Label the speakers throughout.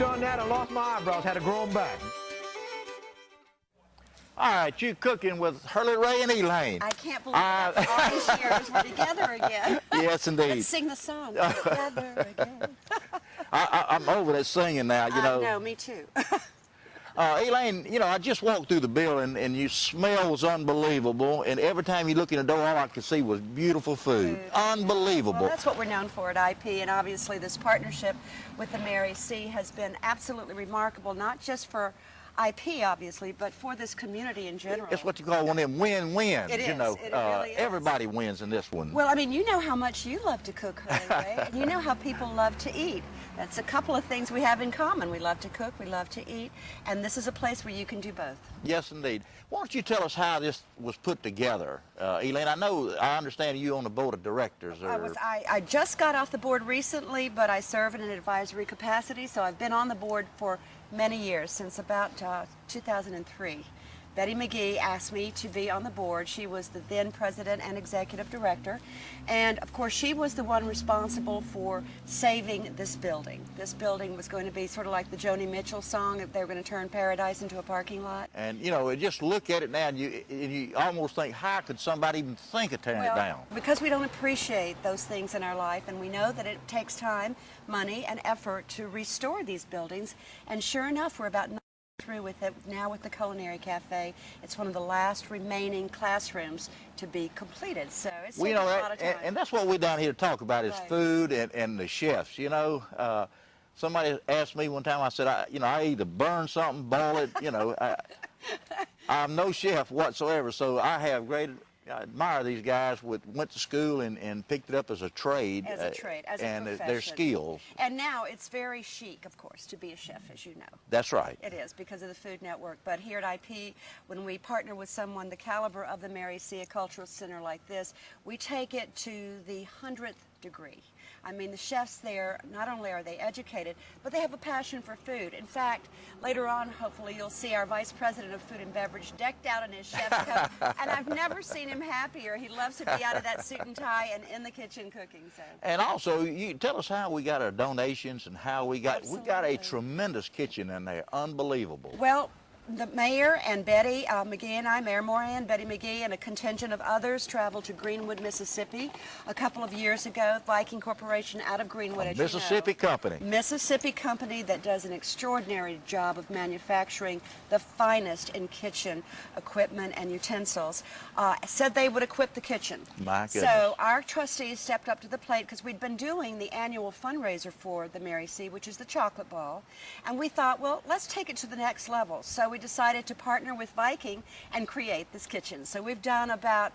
Speaker 1: done that and lost my eyebrows, had to grow them back.
Speaker 2: All right, you cooking with Hurley Ray and Elaine.
Speaker 3: I can't believe it. All these years we're together again.
Speaker 2: Yes, indeed.
Speaker 3: Let's sing the song. Together again.
Speaker 2: I'm over that singing now, you know.
Speaker 3: No, me too.
Speaker 2: Elaine, you know, I just walked through the building and your smell was unbelievable. And every time you look in the door, all I could see was beautiful food. Unbelievable.
Speaker 3: Well, that's what we're known for at IP. And obviously this partnership with the Mary C has been absolutely remarkable, not just for IP, obviously, but for this community in general.
Speaker 2: It's what you call one of them win-wins.
Speaker 3: It is.
Speaker 2: You know,
Speaker 3: It really is.
Speaker 2: everybody wins in this one.
Speaker 3: Well, I mean, you know how much you love to cook, Hurley Ray, and you know how people love to eat. That's a couple of things we have in common. We love to cook, we love to eat, and this is a place where you can do both.
Speaker 2: Yes, indeed. Why don't you tell us how this was put together? Elaine, I understand you on the board of directors.
Speaker 3: I just got off the board recently, but I serve in an advisory capacity, so I've been on the board for many years, since about 2003. Betty McGee asked me to be on the board. She was the then president and executive director, and of course she was the one responsible for saving this building. This building was going to be sort of like the Joni Mitchell song, if they were going to turn paradise into a parking lot.
Speaker 2: And you know, just look at it now and you almost think, how could somebody even think of tearing it down?
Speaker 3: Because we don't appreciate those things in our life, and we know that it takes time, money, and effort to restore these buildings, and sure enough, we're about through with it now with the Culinary Cafe. It's one of the last remaining classrooms to be completed, so it's taken a lot of time.
Speaker 2: And that's what we're down here to talk about is food and the chefs. You know, somebody asked me one time, I said, I either burn something, boil it, you know. I'm no chef whatsoever, so I admire these guys went to school and picked it up as a trade.
Speaker 3: As a trade, as a profession.
Speaker 2: And their skills.
Speaker 3: And now it's very chic, of course, to be a chef, as you know.
Speaker 2: That's right.
Speaker 3: It is, because of the Food Network. But here at IP, when we partner with someone the caliber of the Mary C, a cultural center like this, we take it to the 100th degree. I mean, the chefs there, not only are they educated, but they have a passion for food. In fact, later on, hopefully, you'll see our Vice President of Food and Beverage decked out in his chef's coat, and I've never seen him happier. He loves to be out of that suit and tie and in the kitchen cooking. So.
Speaker 2: And also, you tell us how we got our donations and how we got a tremendous kitchen in there, unbelievable.
Speaker 3: Well, the mayor and Betty McGee and I, Mayor Moran, Betty McGee, and a contingent of others traveled to Greenwood, Mississippi a couple of years ago. Viking Corporation out of Greenwood, as
Speaker 2: Mississippi company.
Speaker 3: Mississippi company that does an extraordinary job of manufacturing the finest in kitchen equipment and utensils. Said they would equip the kitchen.
Speaker 2: My goodness.
Speaker 3: So our trustees stepped up to the plate because we'd been doing the annual fundraiser for the Mary C, which is the chocolate ball, and we thought, well, let's take it to the next level. So we decided to partner with Viking and create this kitchen. So we've done about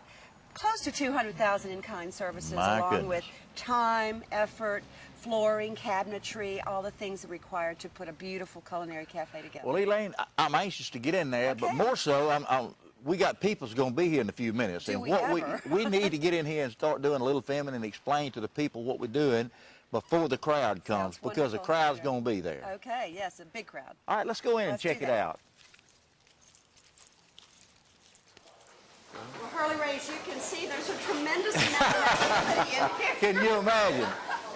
Speaker 3: close to 200,000 in-kind services, along with time, effort, flooring, cabinetry, all the things that are required to put a beautiful culinary cafe together.
Speaker 2: Well, Elaine, I'm anxious to get in there, but more so, we got people's going to be here in a few minutes, and we need to get in here and start doing a little filming and explain to the people what we're doing before the crowd comes, because the crowd's going to be there.
Speaker 3: Okay, yes, a big crowd.
Speaker 2: All right, let's go in and check it out.
Speaker 3: Well, Hurley Ray, as you can see, there's a tremendous amount of activity in here.
Speaker 2: Can you imagine?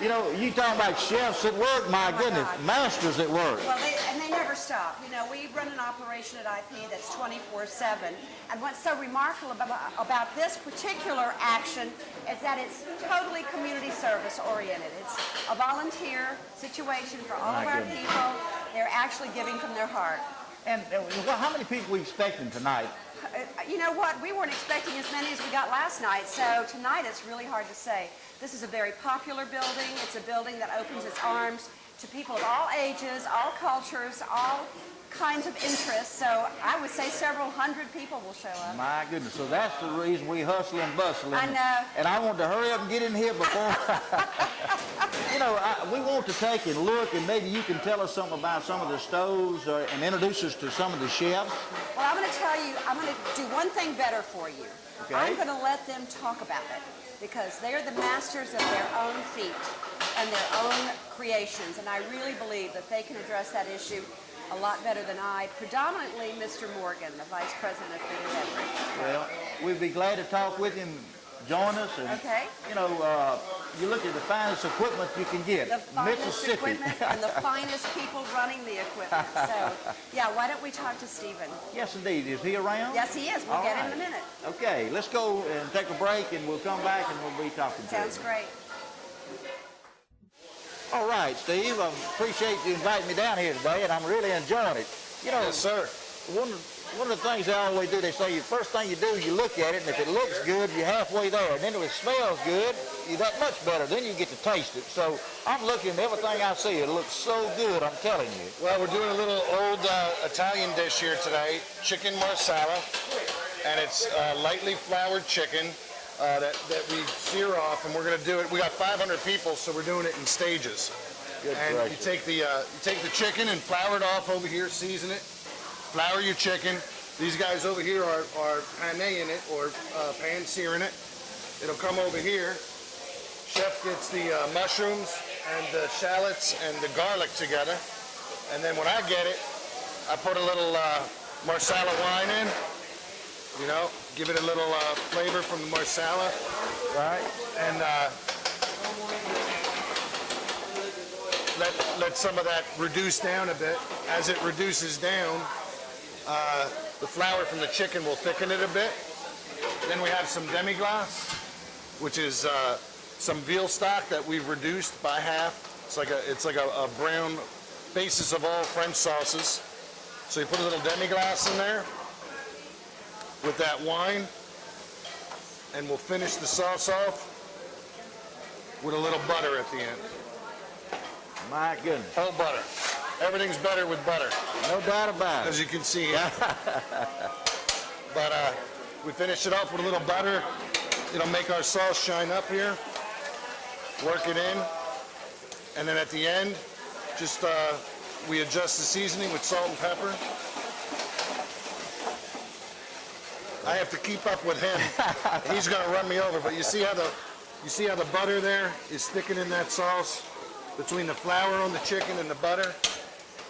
Speaker 2: You know, you talking about chefs at work, my goodness, masters at work.
Speaker 3: Well, they never stop. You know, we run an operation at IP that's 24/7, and what's so remarkable about this particular action is that it's totally community service oriented. It's a volunteer situation for all of our people. They're actually giving from their heart.
Speaker 2: And well, how many people are we expecting tonight?
Speaker 3: You know what? We weren't expecting as many as we got last night, so tonight it's really hard to say. This is a very popular building. It's a building that opens its arms to people of all ages, all cultures, all kinds of interests. So I would say several hundred people will show up.
Speaker 2: My goodness, so that's the reason we hustle and bustle.
Speaker 3: I know.
Speaker 2: And I want to hurry up and get in here before... You know, we want to take and look, and maybe you can tell us something about some of the stoves and introduce us to some of the chefs.
Speaker 3: Well, I'm going to tell you, I'm going to do one thing better for you.
Speaker 2: Okay.
Speaker 3: I'm going to let them talk about it, because they're the masters of their own feet and their own creations, and I really believe that they can address that issue a lot better than I, predominantly Mr. Morgan, the Vice President of Food and Beverage.
Speaker 2: Well, we'd be glad to talk with him. join us. And,
Speaker 3: Okay.
Speaker 2: you know, you look at the finest equipment you can get.
Speaker 3: The finest
Speaker 2: Mississippi.
Speaker 3: equipment and the finest people running the equipment. So, yeah, why don't we talk to Stephen?
Speaker 2: Yes, indeed. Is he around?
Speaker 3: Yes, he is. We'll
Speaker 2: All
Speaker 3: get
Speaker 2: right.
Speaker 3: him in a minute.
Speaker 2: Okay, let's go and take a break, and we'll come back, and we'll be talking to him.
Speaker 3: Sounds great.
Speaker 2: All right, Steve, I appreciate you inviting me down here today, and I'm really enjoying it. You know,
Speaker 4: Yes, sir.
Speaker 2: one of the things they always do, they say the first thing you do, you look at it, and if it looks good, you're halfway there. And then if it smells good, you're that much better. Then you get to taste it. So I'm looking at everything I see. It looks so good, I'm telling you.
Speaker 4: Well, we're doing a little old Italian dish here today, chicken marsala, and it's lightly floured chicken that we sear off, and we're going to do it. We got 500 people, so we're doing it in stages.
Speaker 2: Good
Speaker 4: And
Speaker 2: gracious.
Speaker 4: you take the chicken and flour it off over here, season it, flour your chicken. These guys over here are pan-ing it or pan-searing it. It'll come over here. Chef gets the mushrooms and the shallots and the garlic together. And then when I get it, I put a little marsala wine in. You know, give it a little flavor from the marsala.
Speaker 2: Right?
Speaker 4: And let some of that reduce down a bit. As it reduces down, the flour from the chicken will thicken it a bit. Then we have some demi-glace, which is some veal stock that we've reduced by half. It's like a brown basis of all French sauces. So you put a little demi-glace in there with that wine, and we'll finish the sauce off with a little butter at the end.
Speaker 2: My goodness.
Speaker 4: Oh, butter. Everything's better with butter,
Speaker 2: No doubt about
Speaker 4: as
Speaker 2: it.
Speaker 4: you can see here. But we finish it off with a little butter. It'll make our sauce shine up here. Work it in. And then at the end, just we adjust the seasoning with salt and pepper. I have to keep up with him. He's going to run me over. But you see how the butter there is thickening that sauce between the flour on the chicken and the butter.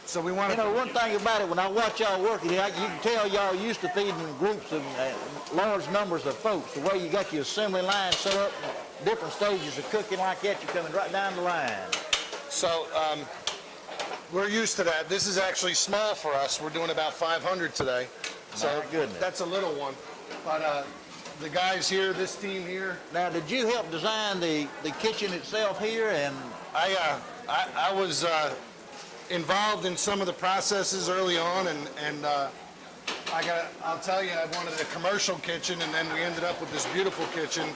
Speaker 4: So we want
Speaker 2: You
Speaker 4: to.
Speaker 2: know, one thing about it, when I watch y'all working here, you can tell y'all used to feeding groups of large numbers of folks. The way you got your assembly line set up, different stages of cooking like that, you're coming right down the line.
Speaker 4: So we're used to that. This is actually small for us. We're doing about 500 today. So
Speaker 2: My goodness.
Speaker 4: that's a little one. But the guys here, this team here,
Speaker 2: Now, did you help design the kitchen itself here? And
Speaker 4: I was involved in some of the processes early on, and I'll tell you, I wanted a commercial kitchen, and then we ended up with this beautiful kitchen.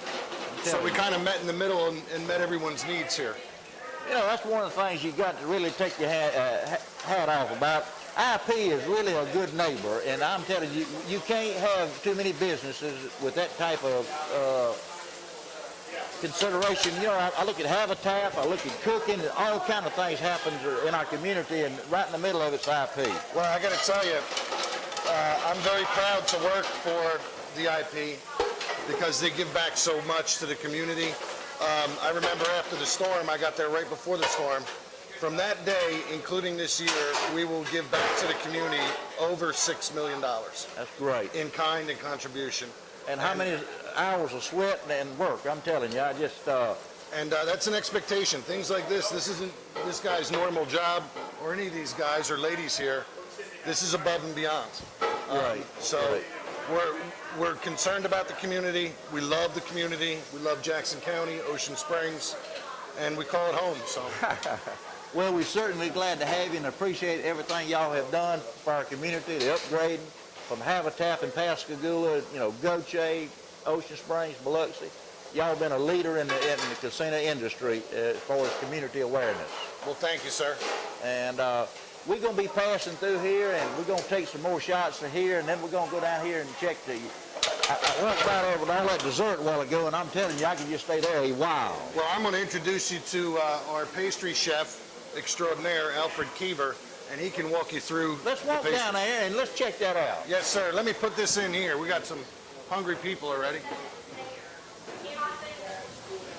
Speaker 4: So we kind of met in the middle and met everyone's needs here.
Speaker 2: you know, that's one of the things you got to really take your hat off about. IP is really a good neighbor, and I'm telling you, you can't have too many businesses with that type of consideration. You know, I look at Habitat, I look at Cookin, and all kind of things happen in our community, and right in the middle of it's IP.
Speaker 4: Well, I got to tell you, I'm very proud to work for the IP because they give back so much to the community. I remember after the storm, I got there right before the storm. From that day, including this year, we will give back to the community over $6 million
Speaker 2: That's great.
Speaker 4: in kind and contribution.
Speaker 2: And how many hours of sweat and work, I'm telling you, I just...
Speaker 4: And that's an expectation. Things like this isn't this guy's normal job or any of these guys or ladies here. This is above and beyond.
Speaker 2: Right.
Speaker 4: So we're concerned about the community. We love the community. We love Jackson County, Ocean Springs, and we call it home. So.
Speaker 2: Well, we're certainly glad to have you and appreciate everything y'all have done for our community, the upgrading from Habitat and Pascagoula, you know, Goche, Ocean Springs, Biloxi. Y'all been a leader in the casino industry as far as community awareness.
Speaker 4: Well, thank you, sir.
Speaker 2: And we're going to be passing through here, and we're going to take some more shots of here, and then we're going to go down here and check the... I went by there with all that dessert a while ago, and I'm telling you, I can just stay there a while.
Speaker 4: Well, I'm going to introduce you to our pastry chef extraordinaire, Alfred Keever, and he can walk you through.
Speaker 2: Let's walk down there and let's check that out.
Speaker 4: Yes, sir. Let me put this in here. We got some hungry people already.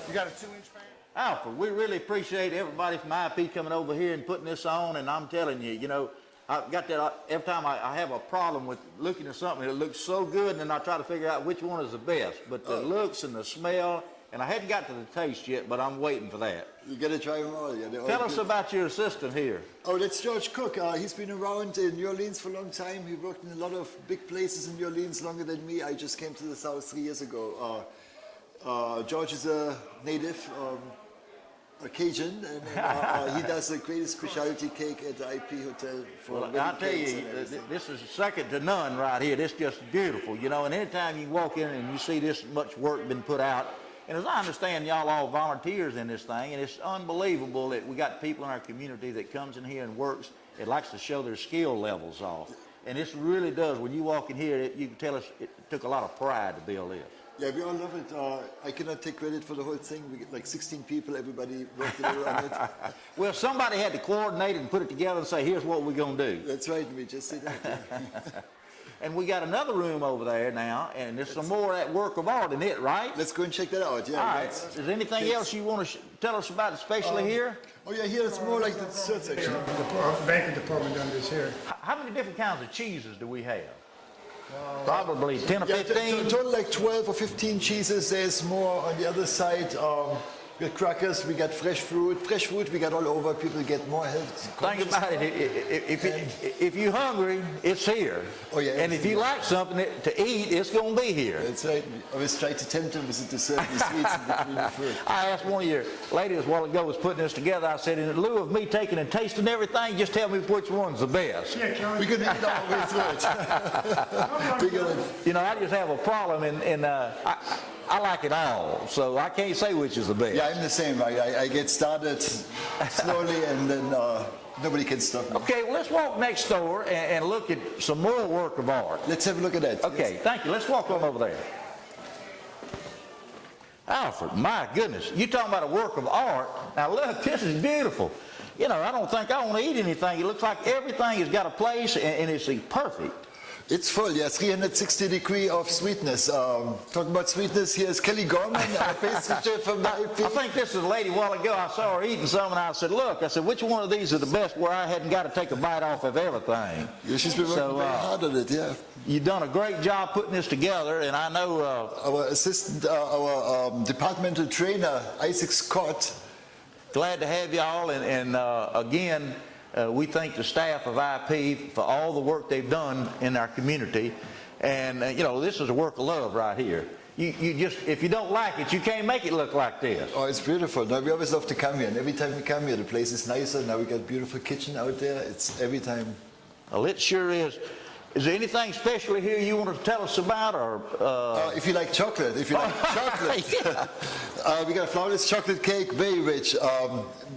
Speaker 4: You got a 2-inch pan?
Speaker 2: Alfred, we really appreciate everybody from IP coming over here and putting this on, and I'm telling you, you know, I've got that every time I have a problem with looking at something. It looks so good, and then I try to figure out which one is the best. But the looks and the smell, and I hadn't got to the taste yet, but I'm waiting for that.
Speaker 5: You got to try them all. Yeah,
Speaker 2: Tell us about your assistant here.
Speaker 5: Oh, that's George Cook. He's been around in New Orleans for a long time. He worked in a lot of big places in New Orleans longer than me. I just came to the South 3 years ago. George is a native. A Cajun, and he does the greatest specialty cake at the IP Hotel for
Speaker 2: Well, I'll tell you, this is second to none right here. This is just beautiful, you know, and anytime you walk in and you see this much work been put out, and as I understand, y'all all volunteers in this thing, and it's unbelievable that we got people in our community that comes in here and works. It likes to show their skill levels off, and this really does. When you walk in here, you can tell us it took a lot of pride to build this.
Speaker 5: Yeah, we all love it. I cannot take credit for the whole thing. We get like 16 people, everybody worked on it.
Speaker 2: Well, somebody had to coordinate it and put it together and say, here's what we're going to do.
Speaker 5: That's right, we just did that.
Speaker 2: And we got another room over there now, and there's some more of that work of art in it, right?
Speaker 5: Let's go and check that out, yeah.
Speaker 2: All right. Is there anything else you want to tell us about, especially here?
Speaker 5: Oh yeah, here it's more like the dessert section.
Speaker 6: The banking department done this here.
Speaker 2: How many different kinds of cheeses do we have? Probably 10 or 15?
Speaker 5: Total like 12 or 15 cheeses. There's more on the other side. We got crackers, we got fresh fruit. Fresh fruit we got all over. People get more health.
Speaker 2: Think about it. If you're hungry, it's here.
Speaker 5: Oh, yeah,
Speaker 2: and if you like something to eat, it's going to be here.
Speaker 5: That's right. I always try to tempt them with the dessert, the sweets in between the fruit.
Speaker 2: I asked one of your ladies a while ago was putting this together. I said, in lieu of me taking and tasting everything, just tell me which one's the best.
Speaker 6: Yeah, John.
Speaker 5: We can eat all the way through it.
Speaker 2: You know, I just have a problem, and I like it all, so I can't say which is the best.
Speaker 5: Yeah, I'm the same. I get started slowly, and then nobody can stop me.
Speaker 2: Okay, well, let's walk next door and look at some more work of art.
Speaker 5: Let's have a look at that.
Speaker 2: Okay, thank you. Let's walk on over there. Alfred, my goodness, you talking about a work of art. Now look, this is beautiful. You know, I don't think I want to eat anything. It looks like everything has got a place, and it's perfect.
Speaker 5: It's full, yeah, 360 degrees of sweetness. Talking about sweetness, here's Kelly Gorman, our pastry chef from the IP.
Speaker 2: I think this is a lady a while ago. I saw her eating some, and I said, look, which one of these are the best where I hadn't got to take a bite off of everything?
Speaker 5: Yeah, she's been working very hard on it, yeah.
Speaker 2: You've done a great job putting this together, and I know...
Speaker 5: our assistant, our departmental trainer, Isaac Scott.
Speaker 2: Glad to have y'all, and again, we thank the staff of IP for all the work they've done in our community. And, you know, this is a work of love right here. You just, if you don't like it, you can't make it look like this.
Speaker 5: Oh, it's beautiful. No, we always love to come here. And every time we come here, the place is nicer. Now we got a beautiful kitchen out there. It's every time.
Speaker 2: Well, it sure is. Is there anything special here you want to tell us about? Or
Speaker 5: if you like chocolate, we got a flourless chocolate cake, very rich.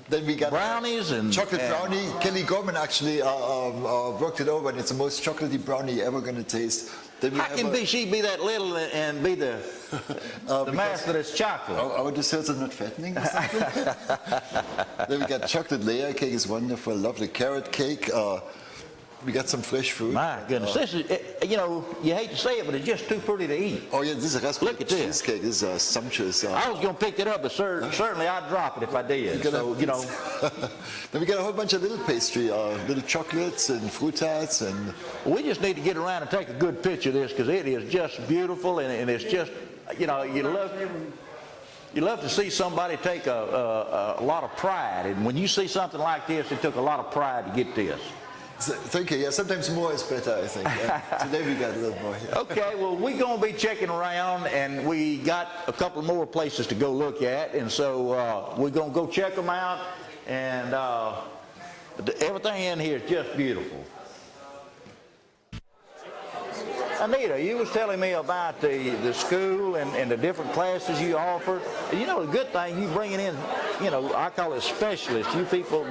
Speaker 5: Then we got
Speaker 2: brownies and
Speaker 5: chocolate brownie. Kelly Gorman actually worked it over, and it's the most chocolatey brownie you're ever going to taste. Then we
Speaker 2: how can she be that little and be the master that's chocolate?
Speaker 5: Our desserts are not fattening or something. Then we got chocolate layer cake, is wonderful, lovely carrot cake. We got some fresh fruit.
Speaker 2: My goodness, this is, you know, you hate to say it, but it's just too pretty to eat.
Speaker 5: Oh yeah, this is a raspberry
Speaker 2: Look at this.
Speaker 5: cheesecake. This is sumptuous.
Speaker 2: I was going to pick it up, but certainly I'd drop it if I did. So, you know.
Speaker 5: Then we got a whole bunch of little pastry, little chocolates and fruit tarts. And
Speaker 2: we just need to get around and take a good picture of this, because it is just beautiful, and it's just, you know, you love to see somebody take a lot of pride. And when you see something like this, it took a lot of pride to get this.
Speaker 5: Thank you. Yeah, sometimes more is better, I think. Today we got a little more. Yeah.
Speaker 2: Okay, well, we're going to be checking around, and we got a couple more places to go look at, and so we're going to go check them out, and everything in here is just beautiful. Anita, you was telling me about the school and the different classes you offer. You know, the good thing, you bringing in, you know, I call it specialists. You people,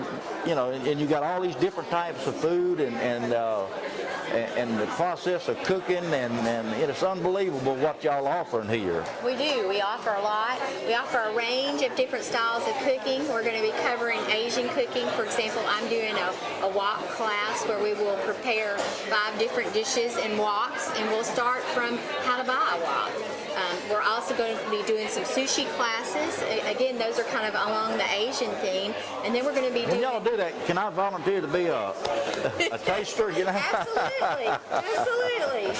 Speaker 2: you know, and you got all these different types of food and the process of cooking, and it's unbelievable what y'all offering here.
Speaker 7: We do. We offer a lot. We offer a range of different styles of cooking. We're going to be covering Asian cooking. For example, I'm doing a wok class where we will prepare 5 different dishes in woks and we'll start from how to buy a wok. We're also going to be doing some sushi classes. Again, those are kind of along the Asian theme. And then we're going to be
Speaker 2: When
Speaker 7: doing...
Speaker 2: y'all do that, can I volunteer to be a taster? You know?
Speaker 7: Absolutely, absolutely.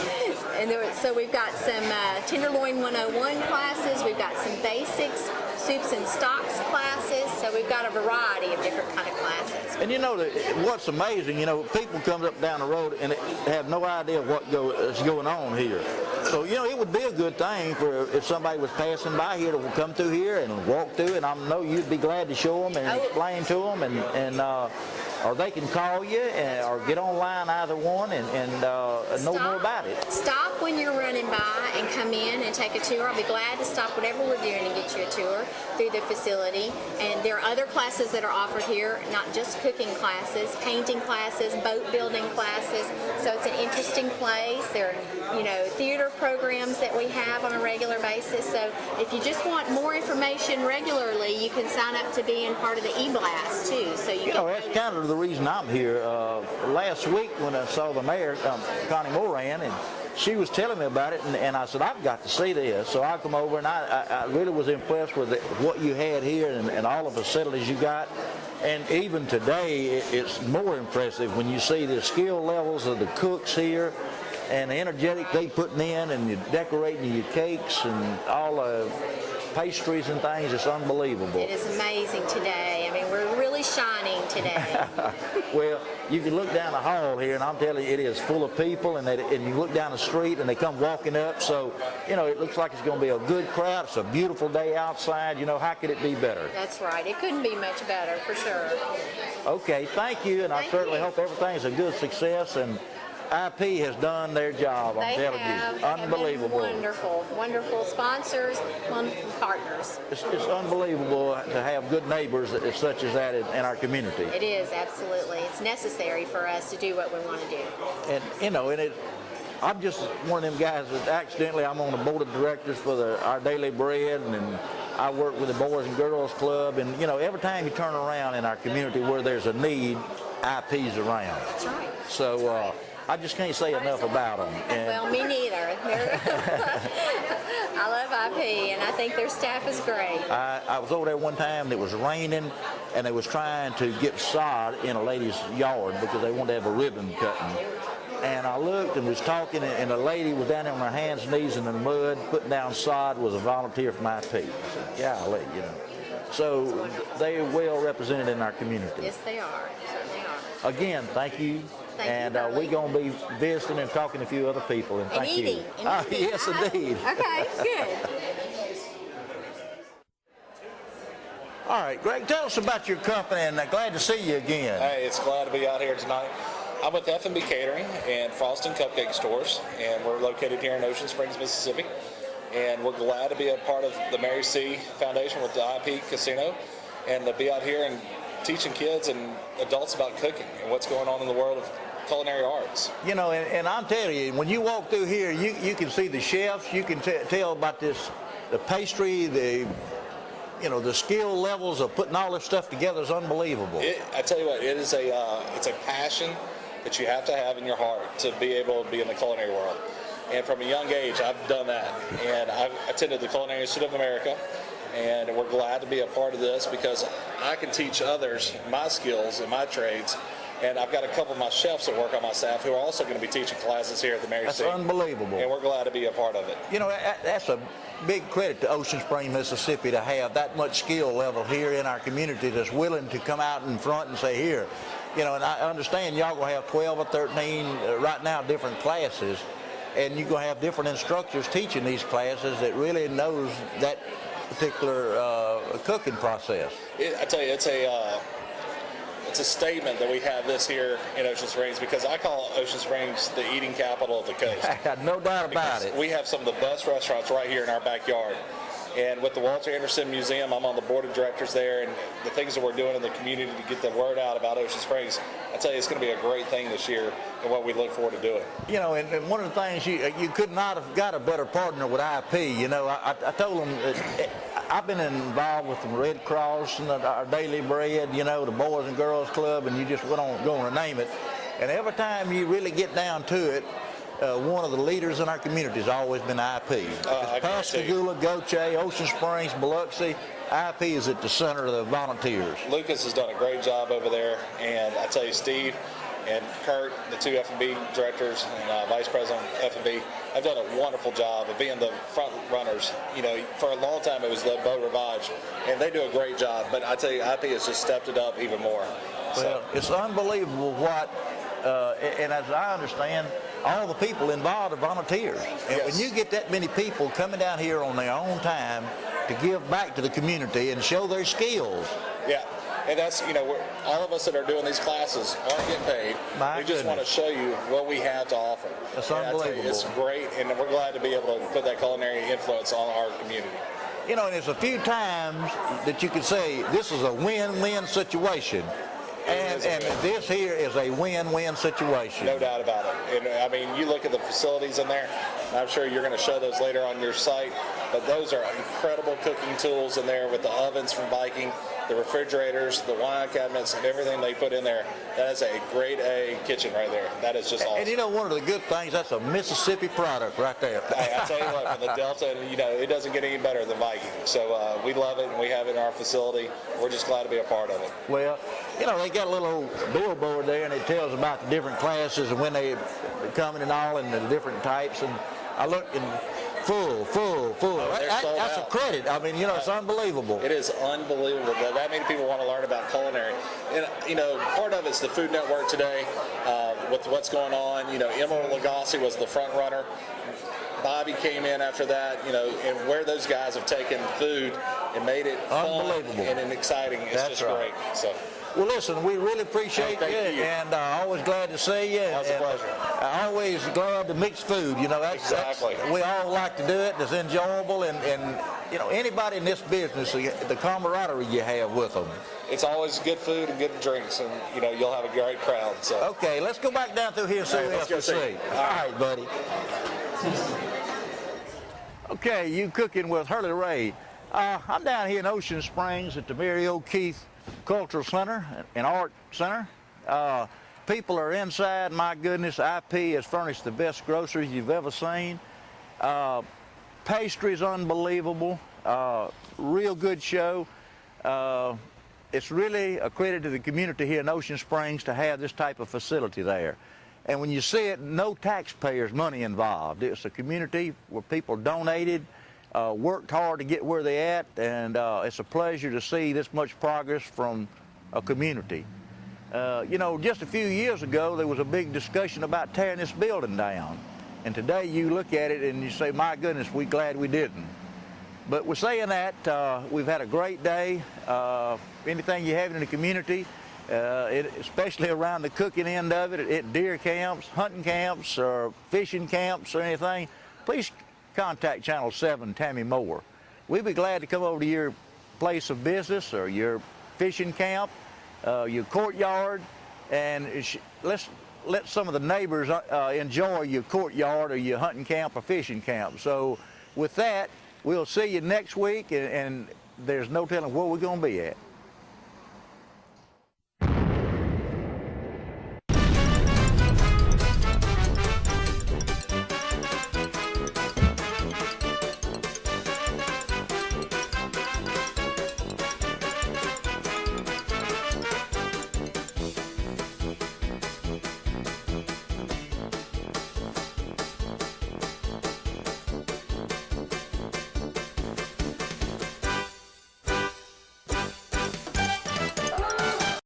Speaker 7: And so we've got some Tenderloin 101 classes. We've got some basics, soups and stocks classes. So we've got a variety of different kind of classes.
Speaker 2: And you know, what's amazing, you know, people come up down the road and they have no idea what is going on here. So, you know, it would be a good thing for if somebody was passing by here to come through here and walk through, and I know you'd be glad to show them and explain to them, or they can call you or get online, either one, and know more about it.
Speaker 7: Stop when you're running by and come in and take a tour. I'll be glad to stop whatever we're doing and get you a tour through the facility. And there are other classes that are offered here, not just cooking classes, painting classes, boat building classes. So it's an interesting place. There are, you know, theater programs that we have on a regular basis. So if you just want more information regularly, you can sign up to being part of the e-blast too. So you
Speaker 2: know, that's kind of the reason I'm here. Last week when I saw the mayor, Connie Moran, and she was telling me about it, and I said, I've got to see this. So I come over, and I really was impressed with what you had here and all the facilities you got. And even today, it's more impressive when you see the skill levels of the cooks here and the energetic they putting in, and you're decorating your cakes and all the pastries and things. It's unbelievable.
Speaker 7: It is amazing today. I mean, we're really shining today.
Speaker 2: Well, you can look down the hall here, and I'm telling you, it is full of people, and you look down the street, and they come walking up. So, you know, it looks like it's going to be a good crowd. It's a beautiful day outside. You know, how could it be better?
Speaker 7: That's right. It couldn't be much better, for sure.
Speaker 2: Okay, thank you, and I certainly hope everything's a good success. And IP has done their job, I'm telling you. Unbelievable.
Speaker 7: Wonderful, wonderful sponsors, wonderful partners.
Speaker 2: It's unbelievable to have good neighbors such as that in our community.
Speaker 7: It is, absolutely. It's necessary for us to do what we want to do.
Speaker 2: And, you know, I'm just one of them guys that accidentally, I'm on the board of directors for our Daily Bread, and I work with the Boys and Girls Club. And, you know, every time you turn around in our community where there's a need, IP's around.
Speaker 7: That's right.
Speaker 2: So, I just can't say enough about them.
Speaker 7: Well, me neither. I love IP, and I think their staff is great.
Speaker 2: I was over there one time, it was raining, and they was trying to get sod in a lady's yard because they wanted to have a ribbon cutting. And I looked and was talking, and a lady was down there on her hands and knees in the mud, putting down sod, was a volunteer from IP. I said, golly, you know. So they are well represented in our community.
Speaker 7: Yes, they are. Certainly are.
Speaker 2: Again, thank you. And we're going to be visiting and talking to a few other people. And thank you. Yes, indeed.
Speaker 7: Okay, good.
Speaker 2: All right, Greg, tell us about your company, and glad to see you again.
Speaker 8: Hey, it's glad to be out here tonight. I'm with F&B Catering and Frosting Cupcake Stores, and we're located here in Ocean Springs, Mississippi. And we're glad to be a part of the Mary C. Foundation with the IP Casino, and to be out here and teaching kids and adults about cooking and what's going on in the world of culinary arts.
Speaker 2: You know, and I'm telling you, when you walk through here, you can see the chefs. You can tell about the pastry, the skill levels of putting all this stuff together is unbelievable.
Speaker 8: I tell you what, it's a passion that you have to have in your heart to be able to be in the culinary world. And from a young age, I've done that. And I've attended the Culinary Institute of America, and we're glad to be a part of this because I can teach others my skills and my trades. And I've got a couple of my chefs that work on my staff who are also going to be teaching classes here at the Mary C.
Speaker 2: That's unbelievable.
Speaker 8: And we're glad to be a part of it.
Speaker 2: You know, that's a big credit to Ocean Springs, Mississippi, to have that much skill level here in our community that's willing to come out in front and say, here. You know, and I understand y'all going to have 12 or 13 right now different classes, and you're going to have different instructors teaching these classes that really knows that particular cooking process.
Speaker 8: I tell you, it's a statement that we have this here in Ocean Springs because I call Ocean Springs the eating capital of the coast.
Speaker 2: No doubt about it.
Speaker 8: We have some of the best restaurants right here in our backyard. And with the Walter Anderson Museum, I'm on the board of directors there, and the things that we're doing in the community to get the word out about Ocean Springs, I tell you, it's going to be a great thing this year and what we look forward to doing. You
Speaker 2: know, and one of the things, you could not have got a better partner with IP. You know, I told them that I've been involved with the Red Cross and our Daily Bread, you know, the Boys and Girls Club, and you just going to name it. And every time you really get down to it, one of the leaders in our community has always been IP. Pascagoula, Goche, Ocean Springs, Biloxi, IP is at the center of the volunteers.
Speaker 8: Lucas has done a great job over there, and I tell you, Steve and Kurt, the two F&B directors and vice president of F&B, have done a wonderful job of being the front runners. You know, for a long time it was the Beau Rivage, and they do a great job. But I tell you, IP has just stepped it up even more.
Speaker 2: Well, it's unbelievable what, and as I understand, all the people involved are volunteers. And when you get that many people coming down here on their own time to give back to the community and show their skills.
Speaker 8: Yeah. And that's, you know, all of us that are doing these classes aren't getting paid. We just want to show you what we have to offer.
Speaker 2: That's unbelievable.
Speaker 8: It's great, and we're glad to be able to put that culinary influence on our community.
Speaker 2: You know, and it's a few times that you can say this is a win-win situation. And this here is a win-win situation.
Speaker 8: No doubt about it. And I mean, you look at the facilities in there, and I'm sure you're going to show those later on your site, but those are incredible cooking tools in there with the ovens from Viking, the refrigerators, the wine cabinets, and everything they put in there. That is a grade A kitchen right there. That is just awesome.
Speaker 2: And you know, one of the good things, that's a Mississippi product right there.
Speaker 8: I tell you what, from the Delta, you know, it doesn't get any better than Viking. So we love it, and we have it in our facility. We're just glad to be a part of it.
Speaker 2: Well, you know, they got a little billboard there, and it tells about the different classes and when they coming and all, and the different types. And I looked and full. That's a credit. I mean, you know, it's unbelievable.
Speaker 8: It is unbelievable that many people want to learn about culinary. And, you know, part of it's the Food Network today with what's going on. You know, Emerald Lagasse was the front runner. Bobby came in after that, you know, and where those guys have taken food and made it fun and exciting. It's just great. So.
Speaker 2: Well, listen, we really appreciate you, and always glad to see you.
Speaker 8: It's a pleasure.
Speaker 2: Always glad to mix food. You know, that's we all like to do it. It's enjoyable, and you know, anybody in this business, the camaraderie you have with them.
Speaker 8: It's always good food and good drinks, and you know, you'll have a great crowd. So.
Speaker 2: Okay, let's go back down through here and see what else we see. All right, buddy. Okay, you cooking with Hurley Ray. I'm down here in Ocean Springs at the Mary O'Keefe Cultural Center and Art Center. People are inside. My goodness, IP has furnished the best groceries you've ever seen. Pastry's unbelievable. Real good show. It's really a credit to the community here in Ocean Springs to have this type of facility there. And when you see it, no taxpayers' money involved. It's a community where people donated, worked hard to get where they're at, and it's a pleasure to see this much progress from a community. You know, just a few years ago, there was a big discussion about tearing this building down. And today you look at it and you say, my goodness, we're glad we didn't. But we're saying that we've had a great day. Anything you have in the community, especially around the cooking end of it, at deer camps, hunting camps, or fishing camps or anything, please contact Channel 7 Tammy Moore. We'd be glad to come over to your place of business or your fishing camp, your courtyard, and let's let some of the neighbors enjoy your courtyard or your hunting camp or fishing camp. So with that, we'll see you next week, and there's no telling where we're going to be at.